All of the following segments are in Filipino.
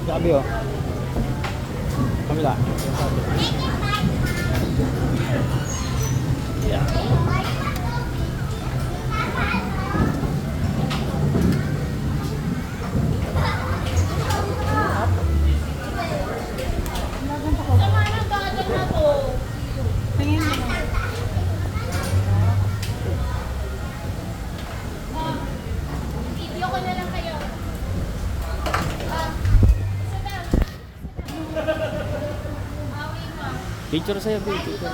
Sabi oh. Kamila. Yeah. Picture sa'yo, baby. Picture.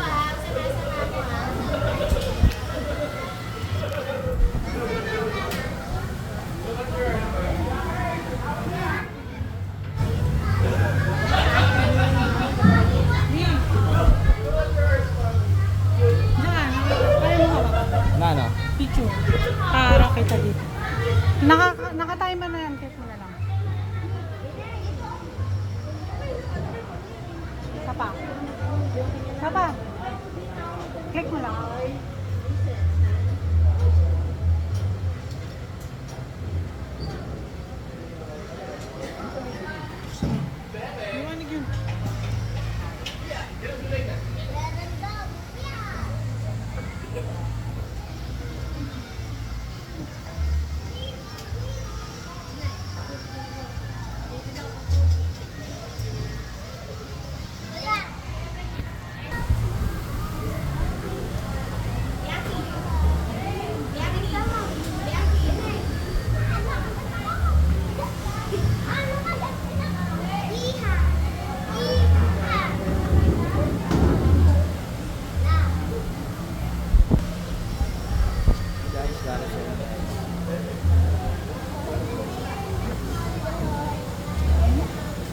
Na ano? Picture. Para kita dito. Naka-timer na yan. Click mo na lang. Sapa. Sapa. Click mo lang. Iwanig yun.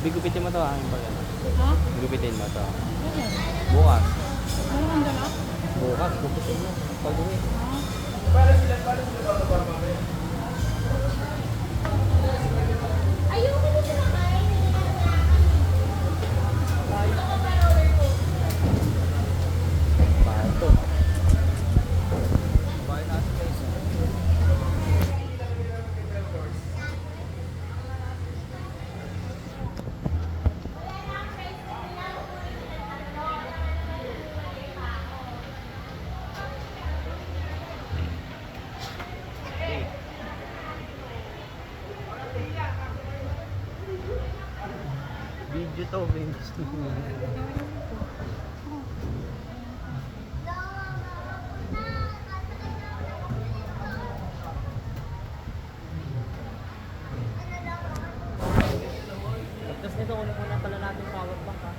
Bigupitin mo to ha. Ha? Bigupitin mo to. Okay. Bukas. Ano kang dala? Bukas, gupitin mo. Pag-uwi. Ayoko na sila kain. Bahal to. Bahal natin guys. Video to, video. Tapos nito, kunin muna pala natin power bank ha.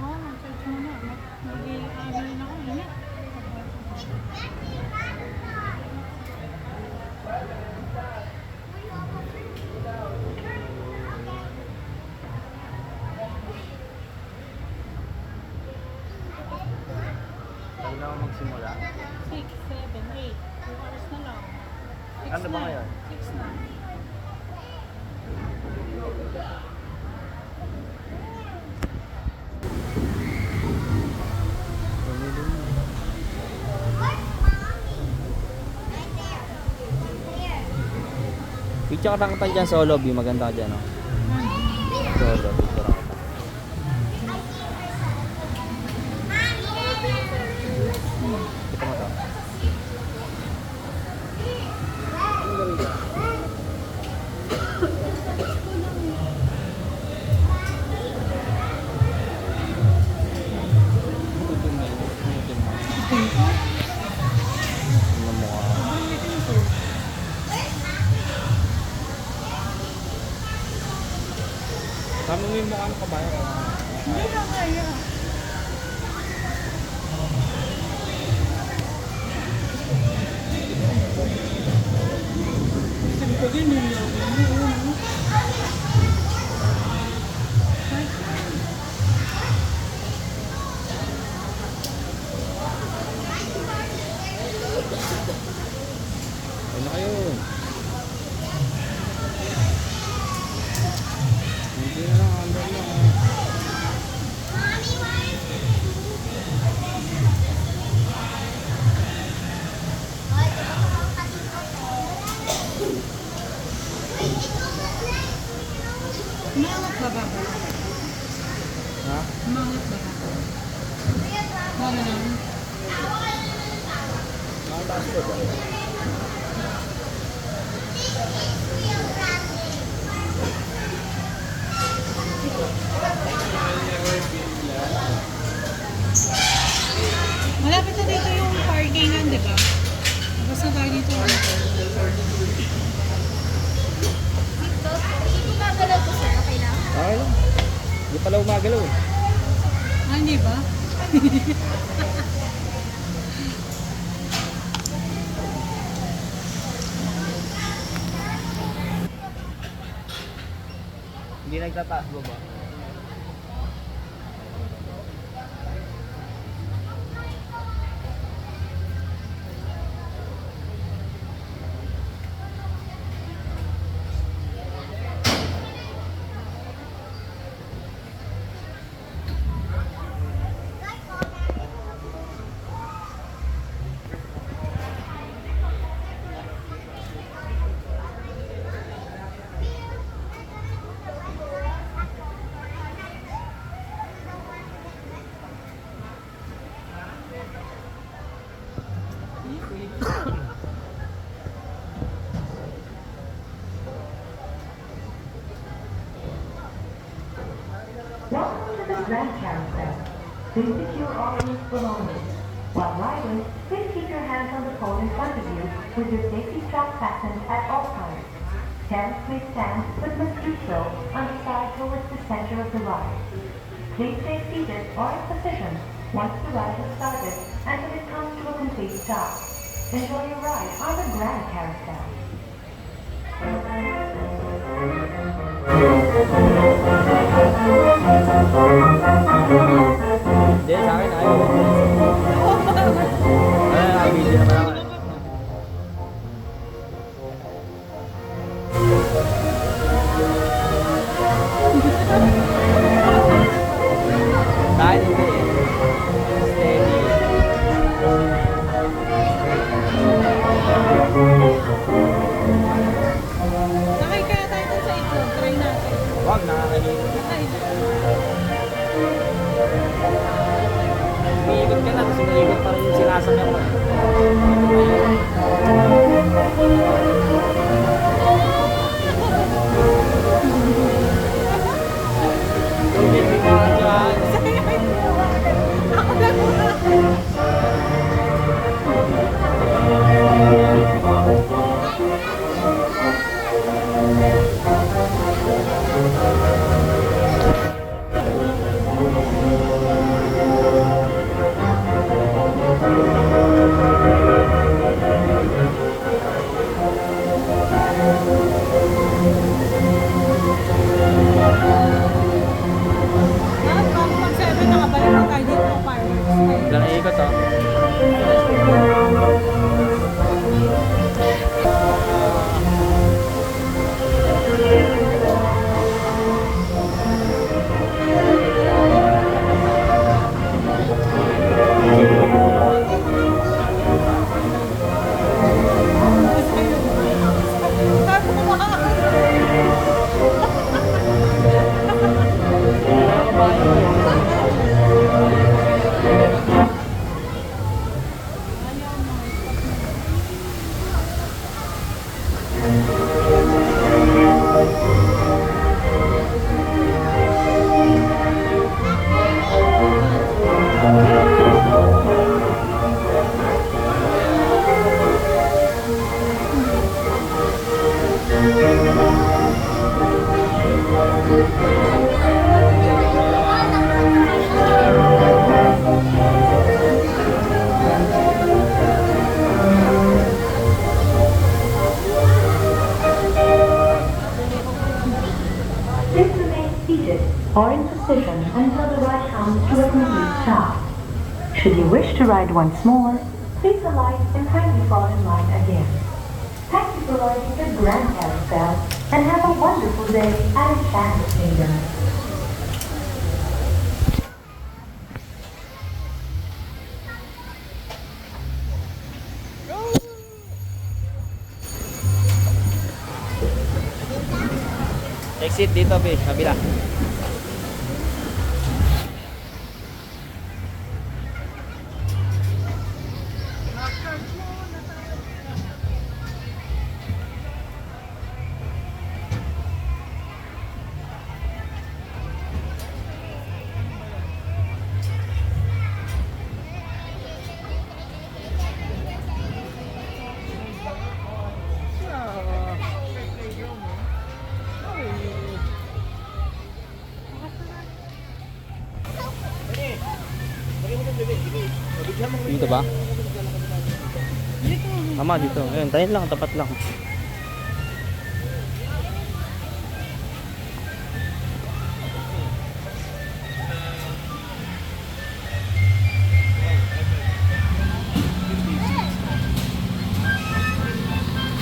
Oo, mag-charge mo na. Mag-i-ano ako. Init. Tayo na ako magsimula. 6, 7, 8. 2 hours na lang. Ano ba ngayon? 6 na. Picture ka kita dyan sa lobby, maganda ka dyan, no? Solo, picture ka kita. Kita mo to. Tingnan mo ka. Tama mo yung mukha ng kabayo. Hindi na kaya. Ano kayo? Hindi na lang, under lang. Umangat ba ba? Ha? Umangat ba ba? Wala lang. Nakataas ko ba? Malapit na dito yung parkingan, di ba? Basta tayo dito. Gumagalaw ko sir, okay lang? Okay lang. Hindi pala umagalaw eh. Ah, hindi ba? Hindi nagtataas ba ba? Welcome to the Grand Carousel. Please secure all your belongings. While riding, please keep your hands on the pole in front of you with your safety strap fastened at all times. Parents may stand, but must do so on the side towards the center of the ride. Please stay seated or in position once the ride has started until it comes to a complete stop. Enjoy your ride on the Grand Carousel. Hindi, sa akin ayaw. Nakabidyo naman ako. Dahil hindi eh. Steady. Sakay kaya tayo dun sa ito. Try natin. Wag, nakakalimutan. Sakay. Umiikot ka na, tapos umiikot pa rin yung sinasakyan mo. Tubig, di ba dyan? Ako lang muna. Bakit bago mag-7 nakabalik na tayo dito ng fireworks? Ilang ikot oh. Please remain seated or in position until the ride comes to a complete stop. Should you wish to ride once more, please alight and kindly fall in line again. Thank you for riding the Grand Carousel and have a wonderful day at Enchanted Kingdom. Exit dito, be. Kabila. Dito ba? Tama, dito. Ayun, tayo lang, tapat lang.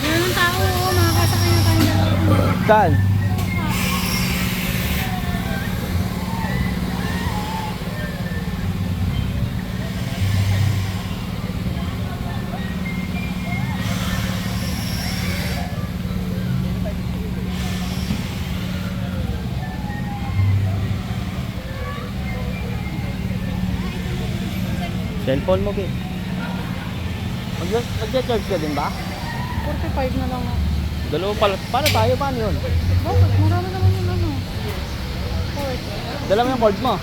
Meron ng tao, makakasakay na tayo dalawa. Saan? Cellphone mo, be. Mag-charge ka din ba? 45 na lang ako. Dalawa pala. Paano tayo? Paano yun? Bakit? Marami naman yung ano. 40. Dala mo yung cord mo.